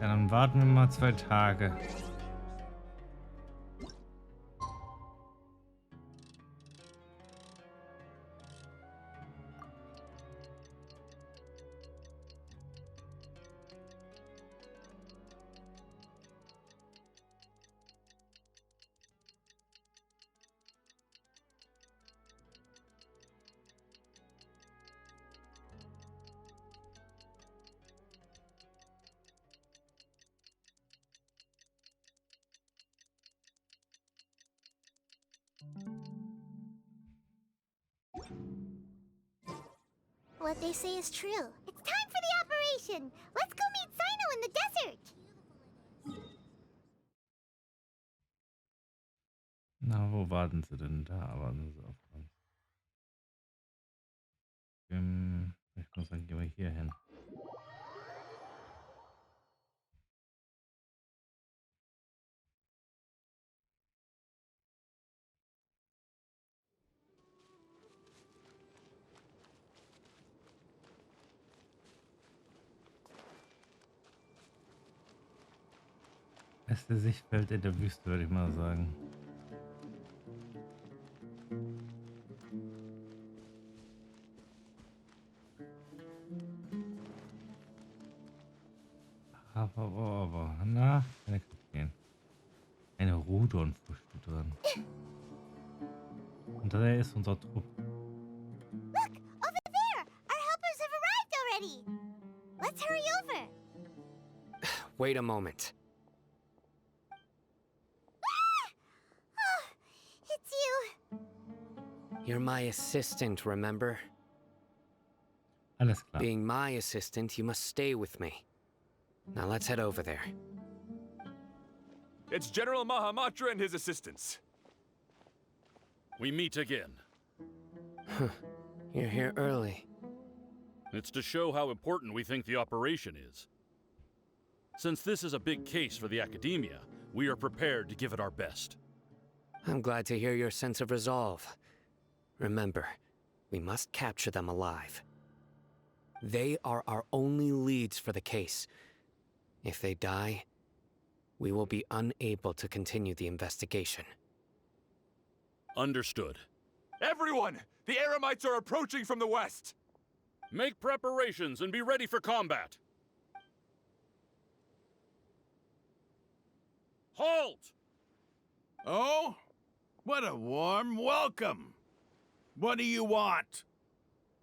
Ja, dann warten wir mal 2 Tage. What they say is true. It's time for the operation! Let's go meet Sino in the desert! Na, wo warten sie denn da? Warten sie auf uns. Ich muss sagen, gehen wir hier hin. Beste Sichtfeld in der Wüste, würde ich mal sagen. Aber, na, keine Kapitän. Eine Rudolfrüchte drin. Und da ist unser Trupp. Look! Over there! Our helpers have arrived already! Let's hurry over! Wait a moment. It's you! You're my assistant, remember? Alles klar. Being my assistant, you must stay with me. Now let's head over there. It's General Mahamatra and his assistants. We meet again. You're here early. It's to show how important we think the operation is. Since this is a big case for the academia, we are prepared to give it our best. I'm glad to hear your sense of resolve. Remember, we must capture them alive. They are our only leads for the case. If they die, we will be unable to continue the investigation. Understood. Everyone! The Eremites are approaching from the west! Make preparations and be ready for combat. Halt! Oh? What a warm welcome! What do you want?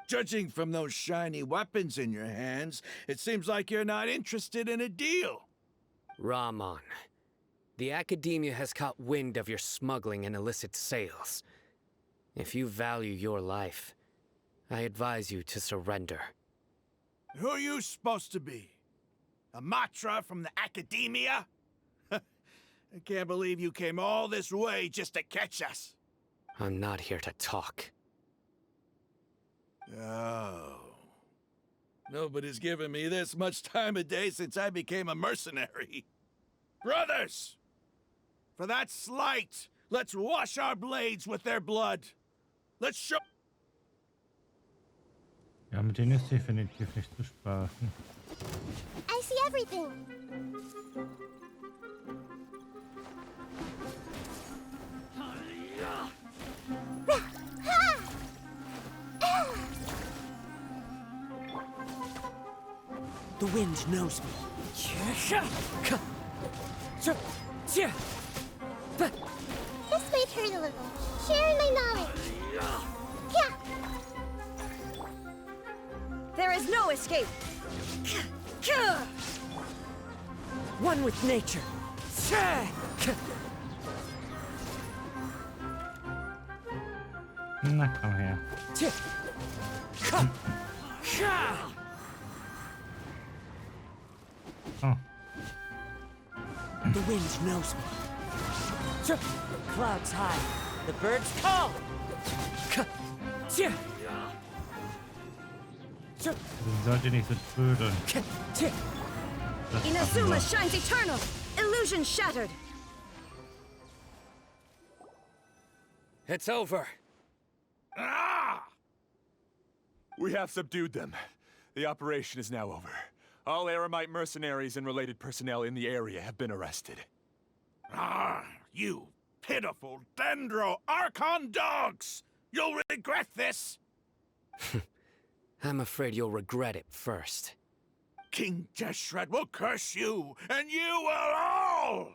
Judging from those shiny weapons in your hands, it seems like you're not interested in a deal. Rahman, the academia has caught wind of your smuggling and illicit sales. If you value your life, I advise you to surrender. Who are you supposed to be? A Matra from the academia? I can't believe you came all this way just to catch us. I'm not here to talk. Oh. Nobody's given me this much time of day since I became a mercenary. Brothers! For that slight, let's wash our blades with their blood. Let's show... Ja, mit denen ist definitiv nicht zu spaßen. I see everything! The wind knows me. This might hurt a little. Sharing my knowledge. Yeah. There is no escape. One with nature. Na, komm her. Oh, The wind knows me. Clouds high. The birds call. sollte nicht so trödeln. Inazuma shines eternal. Illusion shattered. It's over. Ah! We have subdued them. The operation is now over. All Eremite mercenaries and related personnel in the area have been arrested. Ah, you pitiful Dendro Archon dogs! You'll regret this! I'm afraid you'll regret it first. King Jeshred will curse you, and you will all!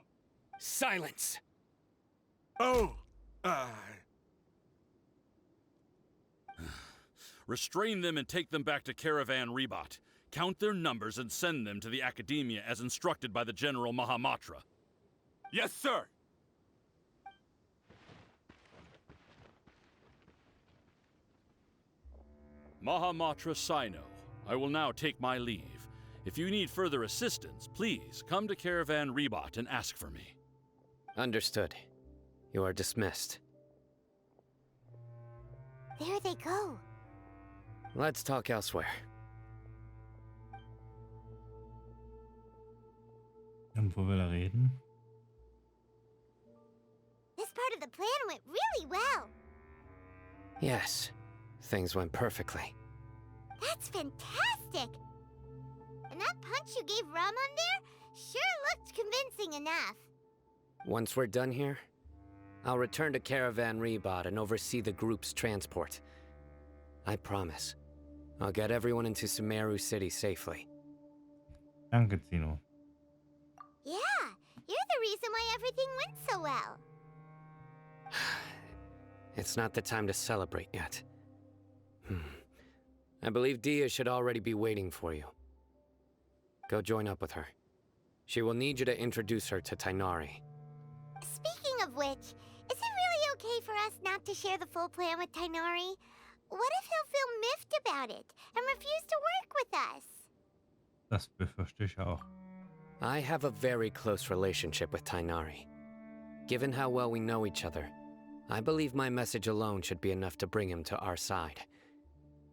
Silence! Oh, Restrain them and take them back to Caravan Rebot. Count their numbers and send them to the Academia as instructed by the General Mahamatra. Yes, sir! Mahamatra Sino, I will now take my leave. If you need further assistance, please come to Caravan Rebot and ask for me. Understood. You are dismissed. There they go. Let's talk elsewhere. Und wo will er reden? This part of the plan went really well. Yes, things went perfectly. That's fantastic! And that punch you gave Ram on there sure looked convincing enough. Once we're done here, I'll return to Caravan Rebot and oversee the group's transport. I promise. I'll get everyone into Sumeru City safely. Danke, Zino. Yeah, you're the reason why everything went so well. It's not the time to celebrate yet. I believe Dia should already be waiting for you. Go join up with her. She will need you to introduce her to Tainari. Speaking of which, is it really okay for us not to share the full plan with Tainari? What if he'll feel miffed about it and refuse to work with us? Das befürchte ich auch. I have a very close relationship with Tainari. Given how well we know each other, I believe my message alone should be enough to bring him to our side.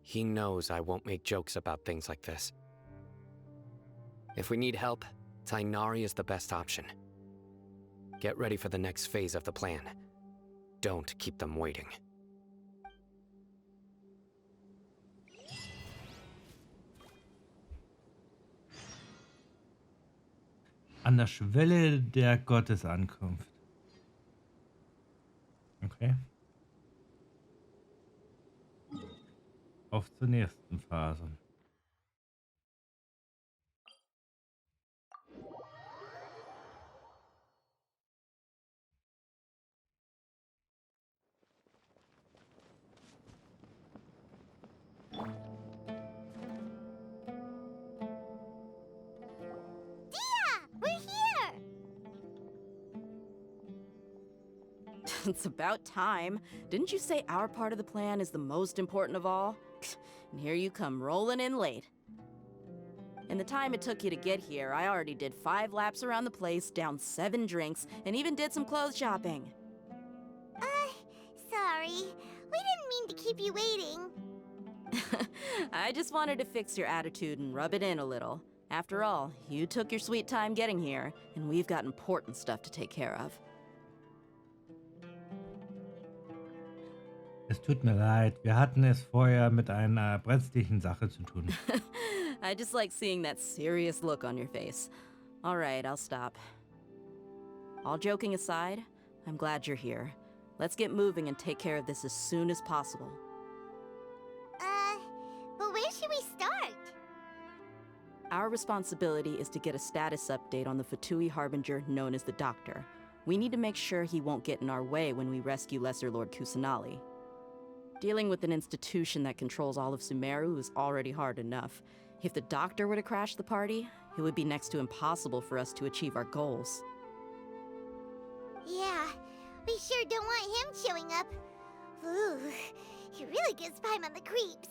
He knows I won't make jokes about things like this. If we need help, Tainari is the best option. Get ready for the next phase of the plan. Don't keep them waiting. An der Schwelle der Gottesankunft. Okay. Auf zur nächsten Phase. We're here! It's about time. Didn't you say our part of the plan is the most important of all? And here you come rolling in late. In the time it took you to get here, I already did 5 laps around the place, downed 7 drinks, and even did some clothes shopping. Sorry. We didn't mean to keep you waiting. I just wanted to fix your attitude and rub it in a little. After all, you took your sweet time getting here, and we've got important stuff to take care of. Es tut mir leid, wir hatten es vorher mit einer brenzlichen Sache zu tun. I just like seeing that serious look on your face. All right, I'll stop. All joking aside, I'm glad you're here. Let's get moving and take care of this as soon as possible. But where should we start? Our responsibility is to get a status update on the Fatui Harbinger known as the Doctor. We need to make sure he won't get in our way when we rescue Lesser Lord Kusanali. Dealing with an institution that controls all of Sumeru is already hard enough. If the Doctor were to crash the party, it would be next to impossible for us to achieve our goals. Yeah, we sure don't want him showing up. Ooh, he really gives Paimon the creeps.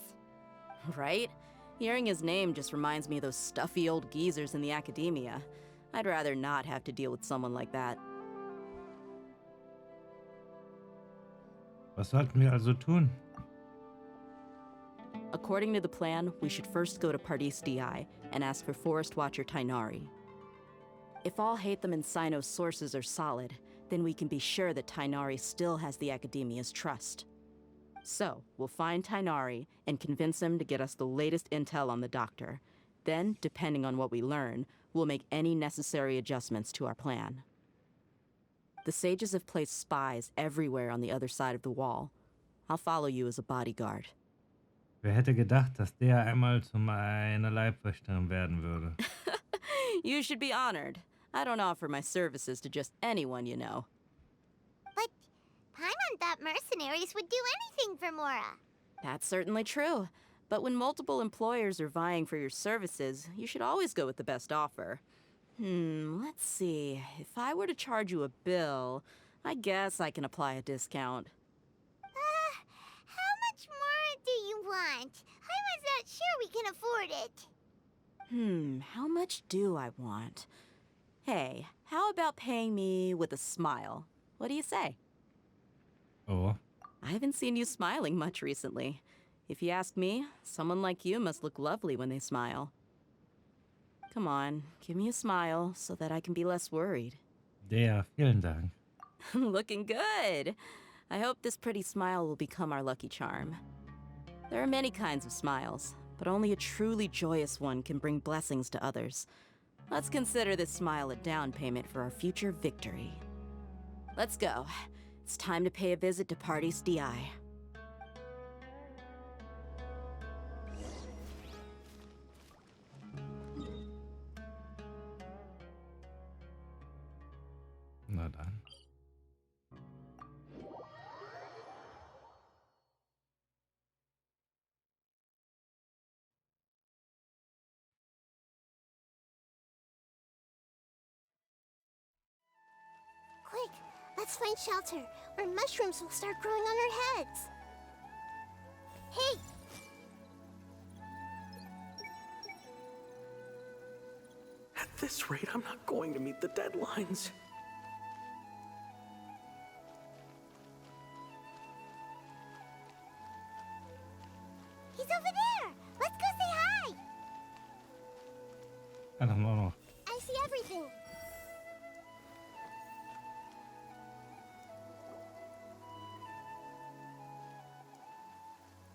Right? Hearing his name just reminds me of those stuffy old geezers in the academia. I'd rather not have to deal with someone like that. Was sollten wir also tun? According to the plan, we should first go to Pardis DI and ask for Forest Watcher Tainari. If all Hatham and Sino's sources are solid, then we can be sure that Tainari still has the Academia's trust. So, we'll find Tainari and convince him to get us the latest intel on the Doctor. Then, depending on what we learn, we'll make any necessary adjustments to our plan. The sages have placed spies everywhere on the other side of the wall. I'll follow you as a bodyguard. Wer hätte gedacht, dass der einmal zu meiner Leibwächterin werden würde? You should be honored. I don't offer my services to just anyone you know. But Paimon thought mercenaries would do anything for Mora. That's certainly true. But when multiple employers are vying for your services, you should always go with the best offer. Let's see. If I were to charge you a bill, I guess I can apply a discount. How much more do you want? Paimon's not sure we can afford it. How much do I want? Hey, how about paying me with a smile? What do you say? Oh, I haven't seen you smiling much recently. If you ask me, someone like you must look lovely when they smile. Come on, give me a smile so that I can be less worried. vielen Dank. Looking good. I hope this pretty smile will become our lucky charm. There are many kinds of smiles, but only a truly joyous one can bring blessings to others. Let's consider this smile a down payment for our future victory. Let's go. It's time to pay a visit to Party's DI. Na dann. Quick, let's find shelter, or mushrooms will start growing on our heads. Hey! At this rate, I'm not going to meet the deadlines. He's over there! Let's go say hi! I don't know. I see everything.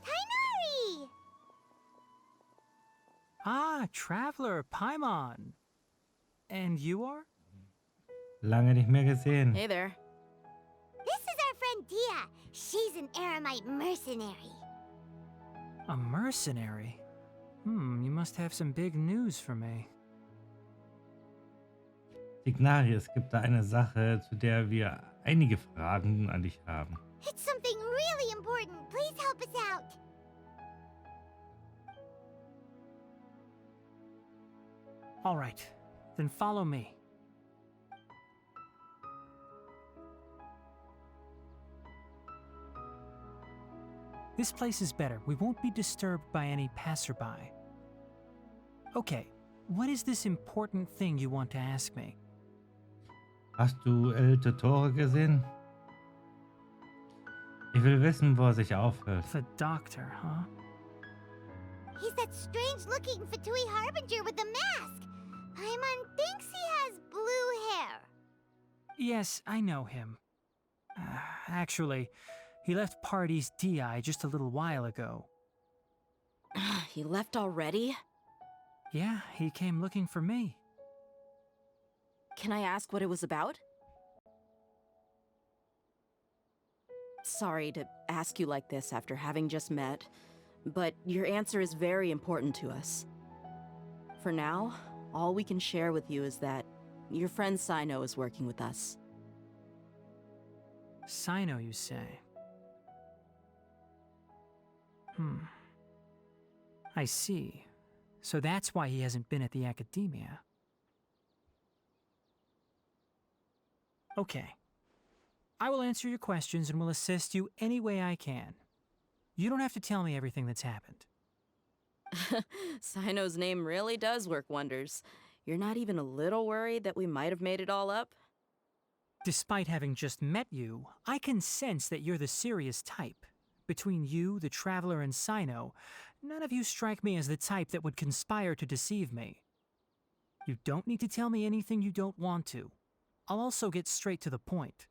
Tainari! Ah, traveler, Paimon. And you are? Lange nicht mehr gesehen. Hey there. This is our friend Dia. She's an Aramite mercenary. A mercenary? You must have some big news for me. Signari, es gibt da eine Sache, zu der wir einige Fragen an dich haben. It's something really important. Please help us out. All right, then follow me. This place is better. We won't be disturbed by any passerby. Okay, what is this important thing you want to ask me? Hast du Tore gesehen? Ich will wissen, wo er sich aufhält. The doctor, huh? He's that strange-looking Fatui Harbinger with the mask. Paimon thinks he has blue hair. Yes, I know him. Actually, he left Party's DI just a little while ago. He left already? Yeah, he came looking for me. Can I ask what it was about? Sorry to ask you like this after having just met, but your answer is very important to us. For now, all we can share with you is that your friend Sino is working with us. Sino, you say? I see. So that's why he hasn't been at the academia. Okay. I will answer your questions and will assist you any way I can. You don't have to tell me everything that's happened. Sino's name really does work wonders. You're not even a little worried that we might have made it all up? Despite having just met you, I can sense that you're the serious type. Between you, the Traveler, and Sino, none of you strike me as the type that would conspire to deceive me. You don't need to tell me anything you don't want to. I'll also get straight to the point.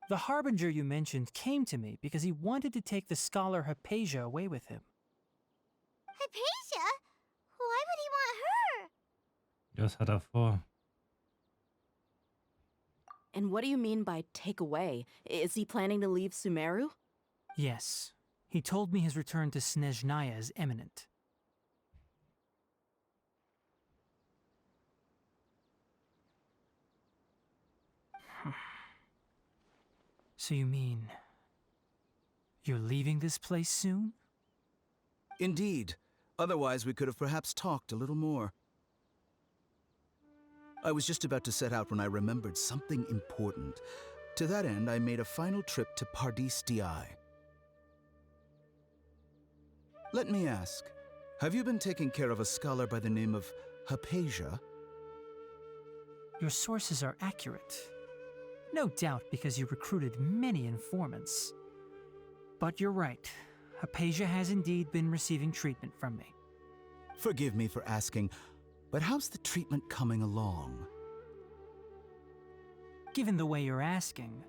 The Harbinger you mentioned came to me because he wanted to take the scholar Hypatia away with him. Hypatia? Was hat er vor? And what do you mean by take away? Is he planning to leave Sumeru? Yes. He told me his return to Snezhnaya is imminent. So you mean... you're leaving this place soon? Indeed. Otherwise, we could have perhaps talked a little more. I was just about to set out when I remembered something important. To that end, I made a final trip to Pardis Di. Let me ask, have you been taking care of a scholar by the name of Hypatia? Your sources are accurate. No doubt because you recruited many informants. But you're right. Hypatia has indeed been receiving treatment from me. Forgive me for asking, but how's the treatment coming along? Given the way you're asking,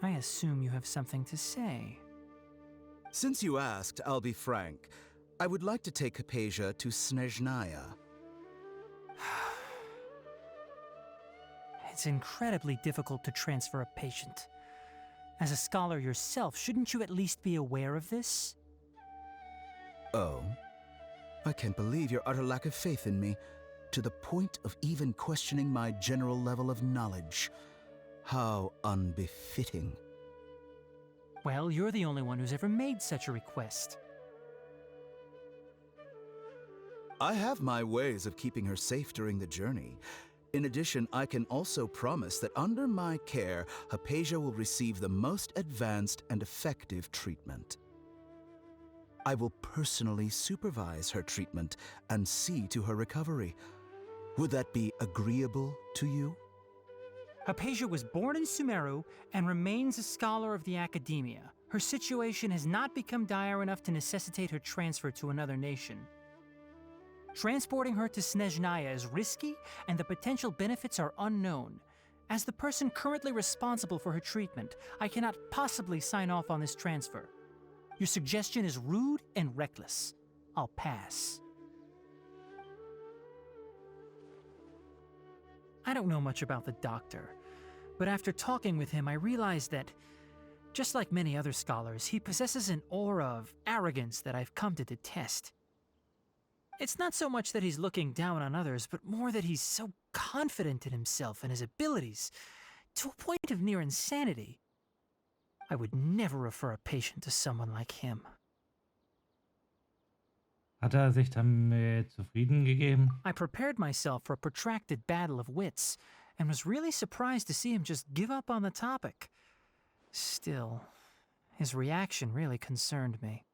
I assume you have something to say. Since you asked, I'll be frank. I would like to take Hypatia to Snezhnaya. It's incredibly difficult to transfer a patient. As a scholar yourself, shouldn't you at least be aware of this? Oh? I can't believe your utter lack of faith in me, to the point of even questioning my general level of knowledge. How unbefitting. Well, you're the only one who's ever made such a request. I have my ways of keeping her safe during the journey. In addition, I can also promise that under my care, Hypatia will receive the most advanced and effective treatment. I will personally supervise her treatment and see to her recovery. Would that be agreeable to you? Hypatia was born in Sumeru and remains a scholar of the academia. Her situation has not become dire enough to necessitate her transfer to another nation. Transporting her to Snezhnaya is risky, and the potential benefits are unknown. As the person currently responsible for her treatment, I cannot possibly sign off on this transfer. Your suggestion is rude and reckless. I'll pass. I don't know much about the doctor, but after talking with him, I realized that, just like many other scholars, he possesses an aura of arrogance that I've come to detest. It's not so much that he's looking down on others, but more that he's so confident in himself and his abilities, to a point of near insanity. I would never refer a patient to someone like him. Hat er sich damit zufrieden gegeben? I prepared myself for a protracted battle of wits, and was really surprised to see him just give up on the topic. Still, his reaction really concerned me.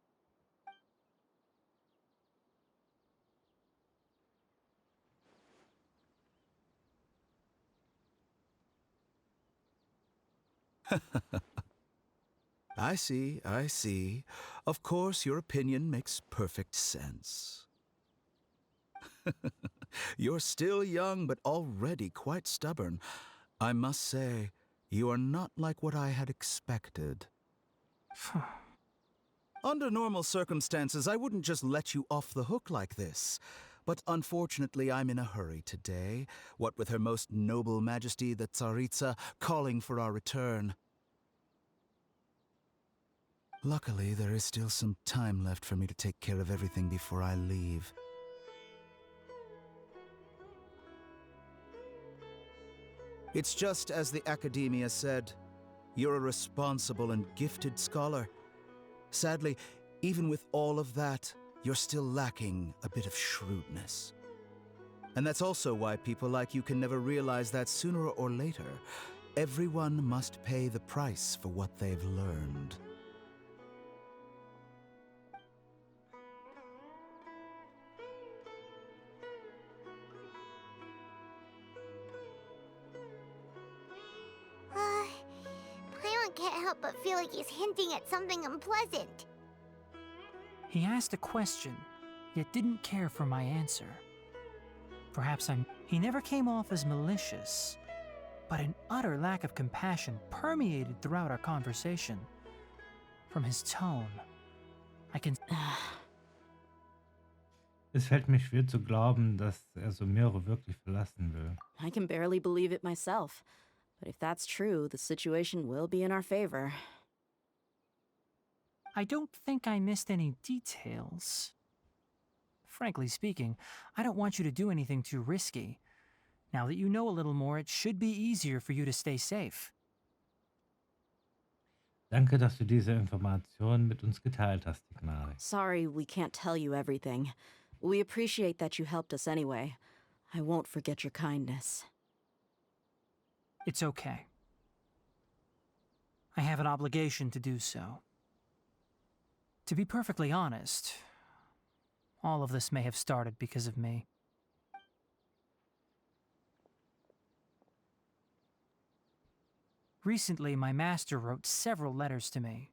I see, I see. Of course, your opinion makes perfect sense. You're still young, but already quite stubborn. I must say, you are not like what I had expected. Under normal circumstances, I wouldn't just let you off the hook like this. But unfortunately, I'm in a hurry today, what with Her Most Noble Majesty the Tsaritsa calling for our return. Luckily, there is still some time left for me to take care of everything before I leave. It's just as the Academia said. You're a responsible and gifted scholar. Sadly, even with all of that, you're still lacking a bit of shrewdness. And that's also why people like you can never realize that sooner or later, everyone must pay the price for what they've learned. Paimon can't help but feel like he's hinting at something unpleasant. He asked a question, yet didn't care for my answer. Perhaps he never came off as malicious, but an utter lack of compassion permeated throughout our conversation. From his tone, I can... Es fällt mir schwer zu glauben, dass er so mehrere wirklich verlassen will. I can barely believe it myself. But if that's true, the situation will be in our favor. I don't think I missed any details. Frankly speaking, I don't want you to do anything too risky. Now that you know a little more, it should be easier for you to stay safe. Danke, dass du diese Information mit uns geteilt hast, Ignari. Sorry we can't tell you everything. We appreciate that you helped us anyway. I won't forget your kindness. It's okay. I have an obligation to do so. To be perfectly honest, all of this may have started because of me. Recently, my master wrote several letters to me,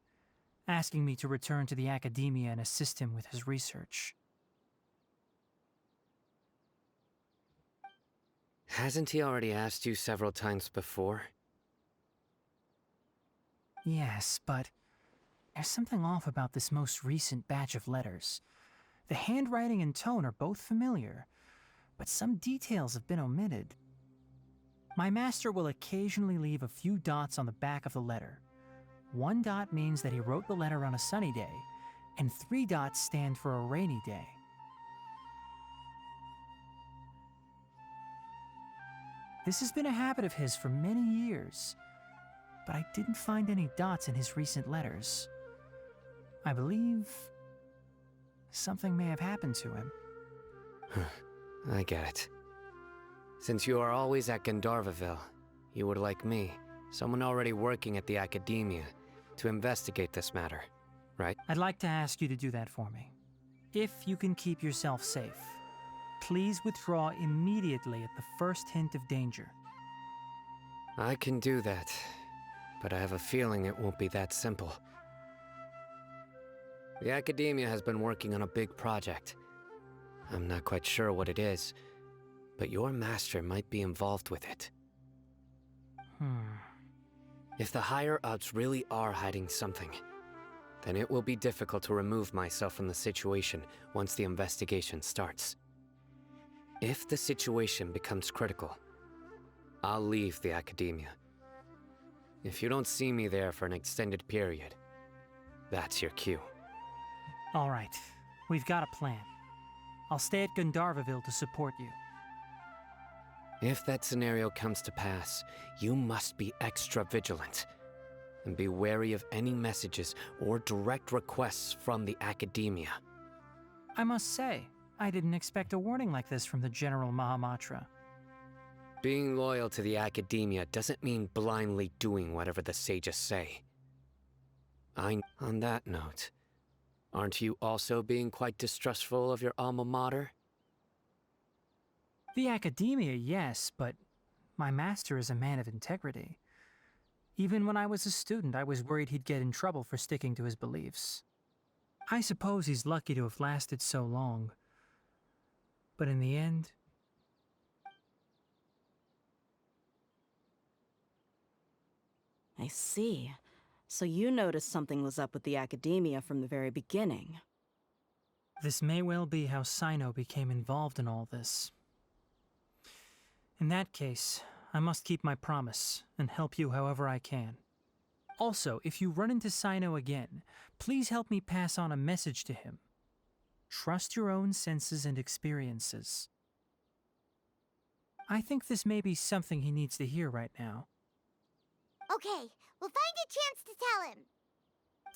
asking me to return to the academia and assist him with his research. Hasn't he already asked you several times before? Yes, but there's something off about this most recent batch of letters. The handwriting and tone are both familiar, but some details have been omitted. My master will occasionally leave a few dots on the back of the letter. One dot means that he wrote the letter on a sunny day, and 3 dots stand for a rainy day. This has been a habit of his for many years, but I didn't find any dots in his recent letters. I believe something may have happened to him. I get it. Since you are always at Gandharvaville, you would like me, someone already working at the academia, to investigate this matter, right? I'd like to ask you to do that for me. If you can keep yourself safe, please withdraw immediately at the first hint of danger. I can do that, but I have a feeling it won't be that simple. The academia has been working on a big project. I'm not quite sure what it is, but your master might be involved with it. If the higher-ups really are hiding something, then it will be difficult to remove myself from the situation once the investigation starts. If the situation becomes critical, I'll leave the academia. If you don't see me there for an extended period, that's your cue. All right, we've got a plan. I'll stay at Gandharvaville to support you. If that scenario comes to pass, you must be extra vigilant. And be wary of any messages or direct requests from the academia. I must say, I didn't expect a warning like this from the General Mahamatra. Being loyal to the academia doesn't mean blindly doing whatever the sages say. On that note, aren't you also being quite distrustful of your alma mater? The academia, yes, but my master is a man of integrity. Even when I was a student, I was worried he'd get in trouble for sticking to his beliefs. I suppose he's lucky to have lasted so long. But in the end... I see. So you noticed something was up with the academia from the very beginning. This may well be how Sino became involved in all this. In that case, I must keep my promise and help you however I can. Also, if you run into Sino again, please help me pass on a message to him. Trust your own senses and experiences. I think this may be something he needs to hear right now. Okay, we'll find a chance to tell him.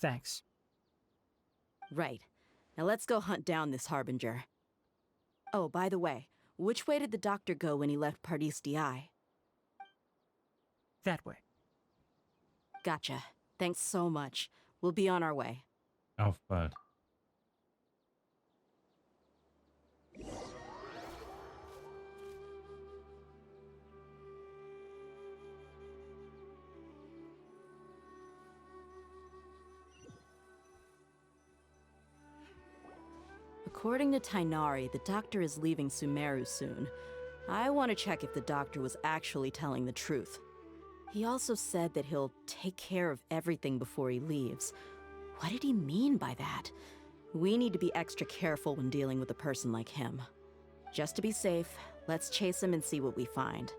Thanks. Right. Now let's go hunt down this Harbinger. Oh, by the way, which way did the doctor go when he left Pardis Di? That way. Gotcha. Thanks so much. We'll be on our way. Auf bald. According to Tainari, the doctor is leaving Sumeru soon. I want to check if the doctor was actually telling the truth. He also said that he'll take care of everything before he leaves. What did he mean by that? We need to be extra careful when dealing with a person like him. Just to be safe, let's chase him and see what we find.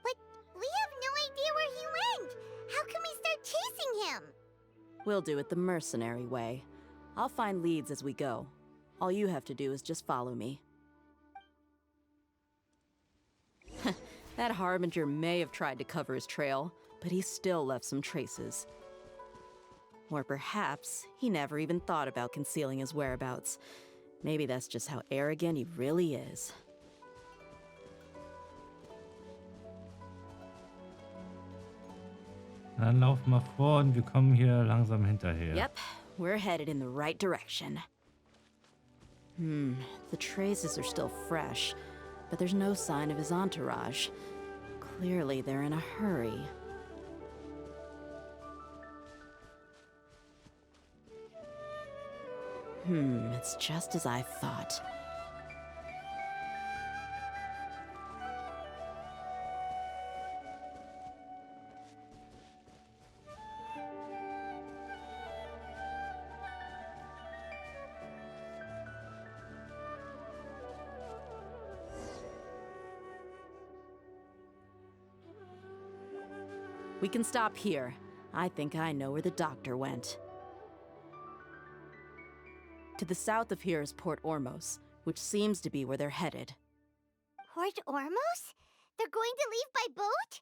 But we have no idea where he went. How can we start chasing him? We'll do it the mercenary way. I'll find leads as we go. All you have to do is just follow me. That Harbinger may have tried to cover his trail, but he still left some traces. Or perhaps he never even thought about concealing his whereabouts. Maybe that's just how arrogant he really is. Dann lauf mal vor und wir kommen hier langsam hinterher. Yep, we're headed in the right direction. The traces are still fresh, but there's no sign of his entourage. Clearly, they're in a hurry. It's just as I thought. We can stop here. I think I know where the doctor went. To the south of here is Port Ormos, which seems to be where they're headed. Port Ormos? They're going to leave by boat?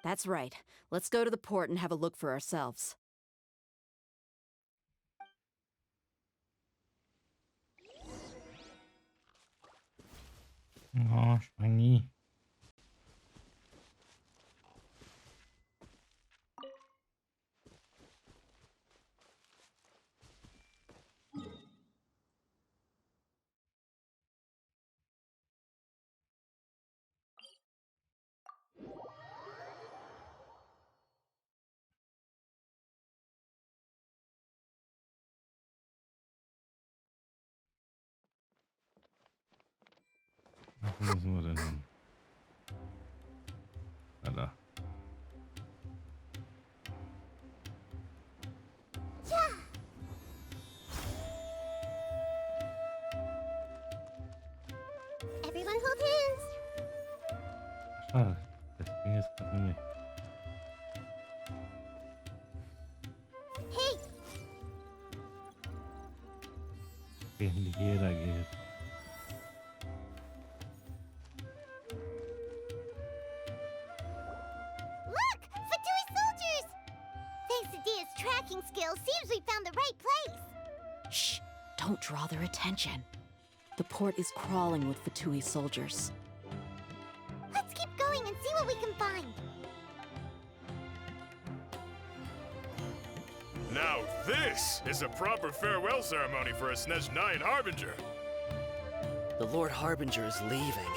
That's right. Let's go to the port and have a look for ourselves. Oh, Schwangi. Wo müssen wir denn hin? Da. Everyone hold hands. Schade, das ging jetzt gerade nicht. Hey, Nicht jeder geht. look! Fatui soldiers! Thanks to Dia's tracking skills, seems we found the right place. Shh! Don't draw their attention. The port is crawling with Fatui soldiers. Let's keep going and see what we can find. Now this is a proper farewell ceremony for a Snezhnayan Harbinger. The Lord Harbinger is leaving.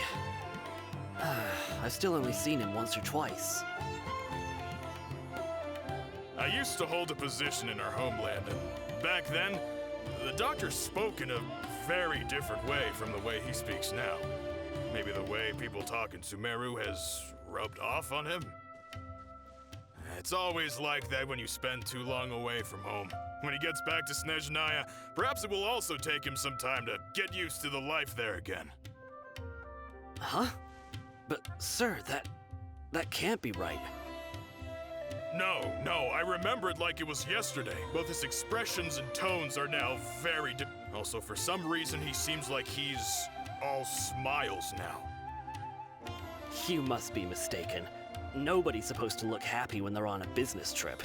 I've still only seen him once or twice. I used to hold a position in our homeland, and back then, the doctor spoke in a very different way from the way he speaks now. Maybe the way people talk in Sumeru has rubbed off on him? It's always like that when you spend too long away from home. When he gets back to Snezhnaya, perhaps it will also take him some time to get used to the life there again. Huh? But, sir, that can't be right. No, I remember it like it was yesterday. Both his expressions and tones are now very Also, for some reason, he seems like he's all smiles now. You must be mistaken. Nobody's supposed to look happy when they're on a business trip.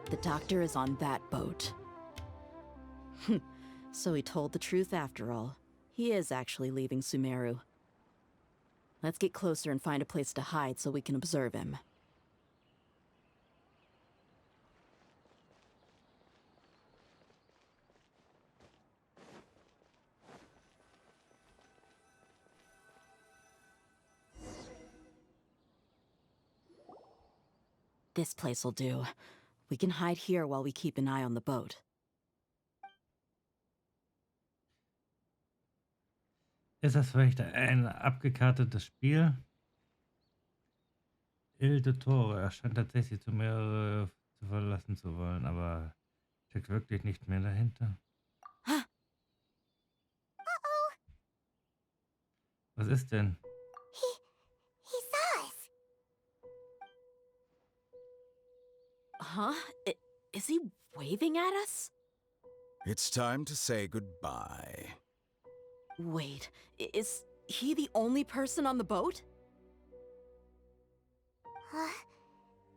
The doctor is on that boat. So he told the truth after all. He is actually leaving Sumeru. Let's get closer and find a place to hide so we can observe him. This place will do. We can hide here while we keep an eye on the boat. Ist das vielleicht ein abgekartetes Spiel? Ilde Tore. Er scheint tatsächlich zu mehrere zu verlassen zu wollen, aber steckt wirklich nicht mehr dahinter. Was ist denn? He saw us. Huh? Is he waving at us? It's time to say goodbye. Wait, is he the only person on the boat?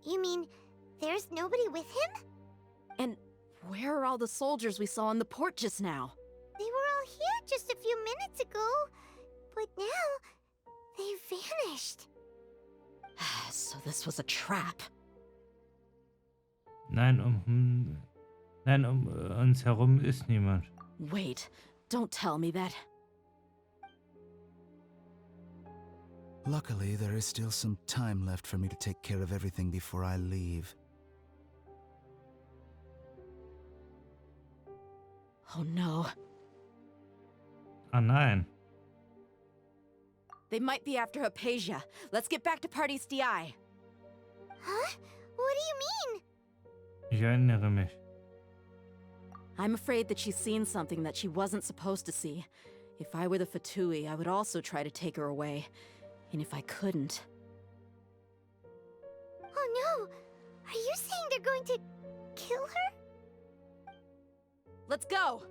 You mean there's nobody with him? And where are all the soldiers we saw in the port just now? They were all here just a few minutes ago, but now they vanished. So this was a trap. Nein, uns herum ist niemand. Wait, don't tell me that. Luckily, there is still some time left for me to take care of everything before I leave. Oh no. Ah nein. They might be after Hypatia. Let's get back to Party's DI. Huh? What do you mean? Ich erinnere mich. I'm afraid that she's seen something that she wasn't supposed to see. If I were the Fatui, I would also try to take her away. And if I couldn't... Oh no! Are you saying they're going to kill her? Let's go!